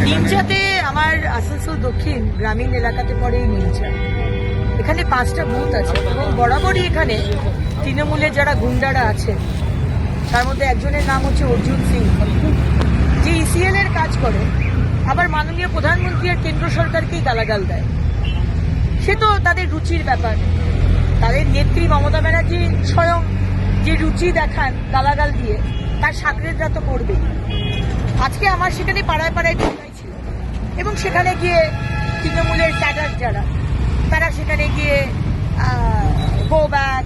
নিমচাতে আমার আসানসোল দক্ষিণ গ্রামীণ এলাকাতে পড়ে নিমচা। এখানে 5টা বুথ আছে এবং বরাবরই এখানে তৃণমূলের যারা গুন্ডারা আছে তার মধ্যে একজনের নাম হচ্ছে অর্জুন সিং, যে ইসিএল এর কাজ করে, আবার মাননীয় প্রধানমন্ত্রী আর কেন্দ্র সরকারকেই গালাগাল দেয়। সে তো তাদের রুচির ব্যাপার। তাদের নেত্রী মমতা ব্যানার্জি স্বয়ং যে রুচি দেখান গালাগাল দিয়ে, তার সাকরেদরা তো করবেই। আজকে আমার সেখানে পাড়ায় পাড়ায় ঢোকাই ছিল এবং সেখানে গিয়ে তৃণমূলের ক্যাডার যারা, তারা সেখানে গিয়ে গো ব্যাক,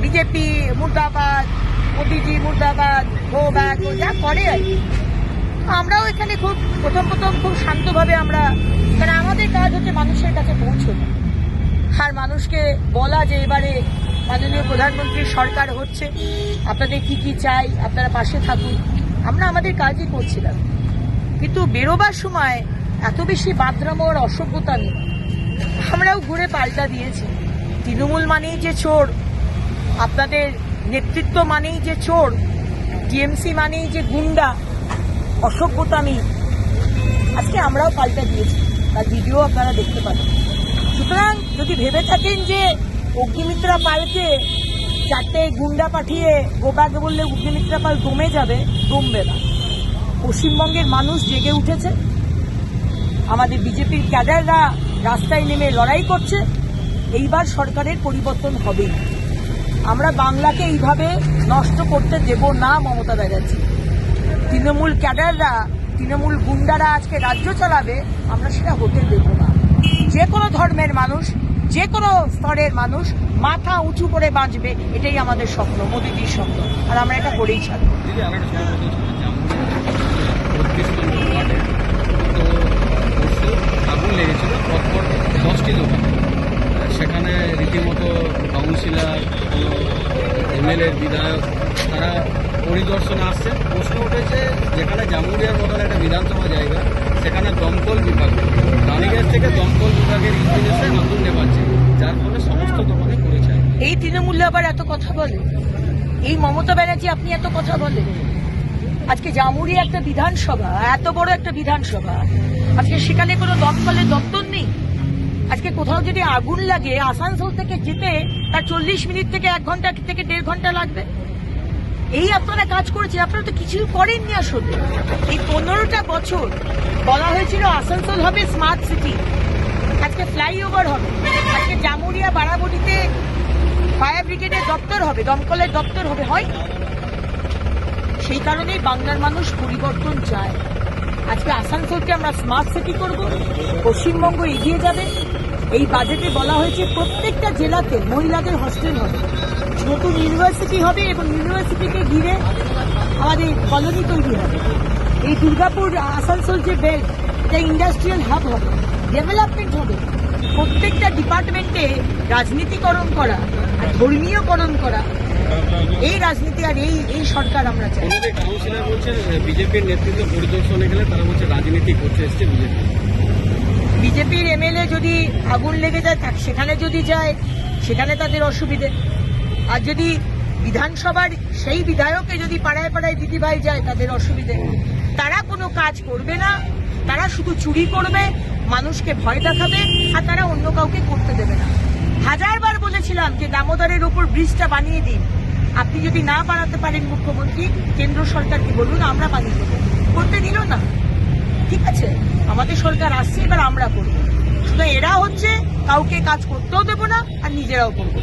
বিজেপি মুর্দাবাদ, মোদিজি মুর্দাবাদ, গো ব্যাক, যা করে আর কি। আমরাও এখানে খুব প্রথম খুব শান্তভাবে আমরা, কারণ আমাদের কাজ হচ্ছে মানুষের কাছে পৌঁছনো আর মানুষকে বলা যে এবারে মাননীয় প্রধানমন্ত্রীর সরকার হচ্ছে, আপনাদের কি কি চাই, আপনারা পাশে থাকুন। আমরা আমাদের কাজই করছিলাম, কিন্তু বেরোবার সময় এত বেশি বাদরামো আর অসভ্যতা নেই। আমরাও ঘুরে পাল্টা দিয়েছি। তৃণমূল মানেই যে চোর, আপনাদের নেতৃত্ব মানেই যে চোর, টিএমসি মানেই যে গুন্ডা, অসভ্যতা নেই। আজকে আমরাও পাল্টা দিয়েছি, তার ভিডিও আপনারা দেখতে পাবেন। সুতরাং যদি ভেবে থাকেন যে অগ্নিমিত্রা পালকে 4টে গুন্ডা পাঠিয়ে গোবাকে বললে অগ্নিমিত্রা পাল দমে যাবে, দমবে না। পশ্চিমবঙ্গের মানুষ জেগে উঠেছে, আমাদের বিজেপির ক্যাডাররা রাস্তায় নেমে লড়াই করছে। এইবার সরকারের পরিবর্তন হবে। আমরা বাংলাকে এইভাবে নষ্ট করতে দেব না মমতা ব্যানার্জি। তৃণমূল ক্যাডাররা, তৃণমূল গুন্ডারা আজকে রাজ্য চালাবে, আমরা সেটা হতে দেব না। যে কোনো ধর্মের মানুষ, যে কোনো স্তরের মানুষ মাথা উঁচু করে বাঁচবে, এটাই আমাদের স্বপ্ন, মোদিজির স্বপ্ন, আর আমরা এটা করেই ছাড়ব। আগুন লেগেছিল পরপর 10টি দোকান, সেখানে রীতিমতো কাউন্সিলর, এমএলএ, বিধায়ক তারা পরিদর্শনে আসছে। প্রশ্ন উঠেছে যেখানে জামুরিয়ার মতন একটা বিধানসভা জায়গা, সেখানে দমকল বিভাগ, রানীগঞ্জ থেকে দমকল বিভাগের ইঞ্জিন এসে আগুন নেভাচ্ছে, যার ফলে সমস্ত দোকানে পড়েছে। এই তৃণমূল্য আবার এত কথা বলে, এই মমতা ব্যানার্জি আপনি এত কথা বলে। আজকে জামুরিয়া একটা বিধানসভা, এত বড় একটা বিধানসভা, আজকে সেখানে কোনো দমকলের দপ্তর নেই। আজকে কোথাও যদি আগুন লাগে, আসানসোল থেকে যেতে তার 40 মিনিট থেকে 1 ঘন্টা থেকে 1.5 ঘন্টা লাগবে। এই আপনারা কাজ করেছেন, আপনারা তো কিছুই করেননি আসলে। এই 15টা বছর বলা হয়েছিল আসানসোল হবে স্মার্ট সিটি, আজকে ফ্লাইওভার হবে, আজকে জামুরিয়া বাড়াবড়িতে ফায়ার ব্রিগেডের দপ্তর হবে, দমকলের দপ্তর হবে, হয়। সেই কারণেই বাংলার মানুষ পরিবর্তন চায়। আজকে আসানসোলকে আমরা স্মার্ট সিটি করব, পশ্চিমবঙ্গ এগিয়ে যাবে। এই বাজেটে বলা হয়েছে প্রত্যেকটা জেলাতে মহিলাদের হস্টেল হবে, নতুন ইউনিভার্সিটি হবে এবং ইউনিভার্সিটিকে ঘিরে আমাদের কলোনি তৈরি হবে। এই দুর্গাপুর আসানসোল যে বেল্ট, এটা ইন্ডাস্ট্রিয়াল হাব হবে, ডেভেলপমেন্ট হবে। প্রত্যেকটা ডিপার্টমেন্টে রাজনীতিকরণ করা আর ধর্মীয়করণ করা, এই রাজনীতি আর এই সরকার আমরা চাই। কাউন্সিলর বলছেন বিজেপির নেতৃত্ব পরিদর্শনে গেলে তারা বলছে রাজনীতি করতে এসছে বিজেপি। বিজেপির এমএলএ যদি আগুন লেগে যায়, সেখানে যদি যায়, সেখানে তাদের অসুবিধে। আর যদি বিধানসভার সেই বিধায়ককে যদি পাড়ায় পাড়ায় দিদিভাই যায়, তাদের অসুবিধে। তারা কোনো কাজ করবে না, তারা শুধু চুরি করবে, মানুষকে ভয় দেখাবে, আর তারা অন্য কাউকে করতে দেবে না। 1000বার বলেছিলাম যে দামোদরের উপর ব্রিজটা বানিয়ে দিন। আপনি যদি না বানাতে পারেন মুখ্যমন্ত্রী, কেন্দ্র সরকারকে বলুন, আমরা বানিয়ে দেবো। করতে দিল না, ঠিক আছে, আমাদের সরকার আসছে, এবার আমরা করবো। শুধু এরা হচ্ছে কাউকে কাজ করতেও দেবো না আর নিজেরাও করবো।